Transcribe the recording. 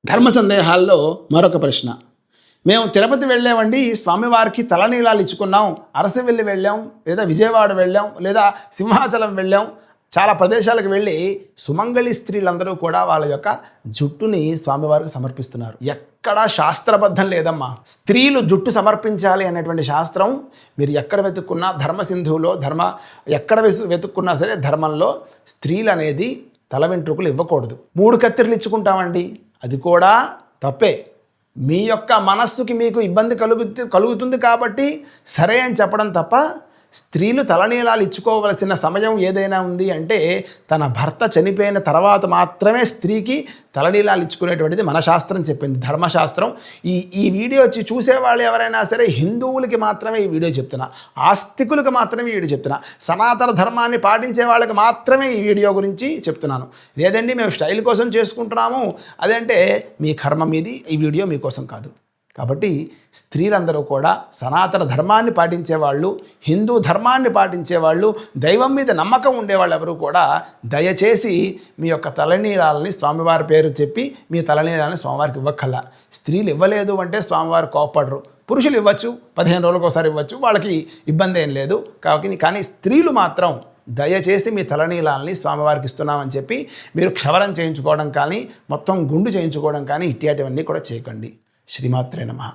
ధర్మ సందేహాల్లో మరొక ప్రశ్న. మేము తిరుపతి వెళ్ళామండి, స్వామివారికి తలనీలాలు ఇచ్చుకున్నాం, అరసవెల్లి వెళ్ళాం, లేదా విజయవాడ వెళ్ళాం, లేదా సింహాచలం వెళ్ళాం. చాలా ప్రదేశాలకు వెళ్ళి సుమంగళి స్త్రీలందరూ కూడా వాళ్ళ యొక్క జుట్టుని స్వామివారికి సమర్పిస్తున్నారు. ఎక్కడా శాస్త్రబద్ధం లేదమ్మా. స్త్రీలు జుట్టు సమర్పించాలి అనేటువంటి శాస్త్రం మీరు ఎక్కడ వెతుక్కున్నా, ధర్మసింధువులో ఎక్కడ వెతుక్కున్నా సరే ధర్మంలో స్త్రీలు అనేది తల వెంట్రుకలు ఇవ్వకూడదు. 3 కత్తిరలు ఇచ్చుకుంటామండి, అది కూడా తప్పే. మీ యొక్క మనస్సుకి మీకు ఇబ్బంది కలుగుతుంది కాబట్టి సరే అని చెప్పడం తప్ప, స్త్రీలు తలనీలాలు ఇచ్చుకోవలసిన సమయం ఏదైనా ఉంది అంటే తన భర్త చనిపోయిన తర్వాత మాత్రమే స్త్రీకి తలనీలాలు ఇచ్చుకునేటువంటిది మన శాస్త్రం చెప్పింది, ధర్మశాస్త్రం. ఈ వీడియో వచ్చి చూసేవాళ్ళు ఎవరైనా సరే హిందువులకి మాత్రమే ఈ వీడియో చెప్తున్నా, ఆస్తికులకు మాత్రమే ఈ వీడియో చెప్తున్నా, సనాతన ధర్మాన్ని పాటించే వాళ్ళకి మాత్రమే ఈ వీడియో గురించి చెప్తున్నాను. లేదండి మేము స్టైల్ కోసం చేసుకుంటున్నాము అదంటే మీ కర్మ మీది, ఈ వీడియో మీకోసం కాదు. కాబట్టి స్త్రీలందరూ కూడా సనాతన ధర్మాన్ని పాటించేవాళ్ళు, హిందూ ధర్మాన్ని పాటించేవాళ్ళు, దైవం మీద నమ్మకం ఉండేవాళ్ళు ఎవరు కూడా దయచేసి మీ యొక్క తలనీలాలని స్వామివారి పేరు చెప్పి మీ తలనీలాలని స్వామివారికి ఇవ్వక్కల్లా. స్త్రీలు ఇవ్వలేదు అంటే స్వామివారు కోప్పడరు. పురుషులు ఇవ్వచ్చు, 15 రోజులకు ఒకసారి ఇవ్వచ్చు, వాళ్ళకి ఇబ్బంది ఏం లేదు. కానీ స్త్రీలు మాత్రం దయచేసి మీ తలనీలాలని స్వామివారికి ఇస్తున్నామని చెప్పి మీరు క్షవరం చేయించుకోవడం కానీ, మొత్తం గుండు చేయించుకోవడం కానీ ఇట్లాంటివన్నీ కూడా చేయకండి. శ్రీమాత్రే నమః.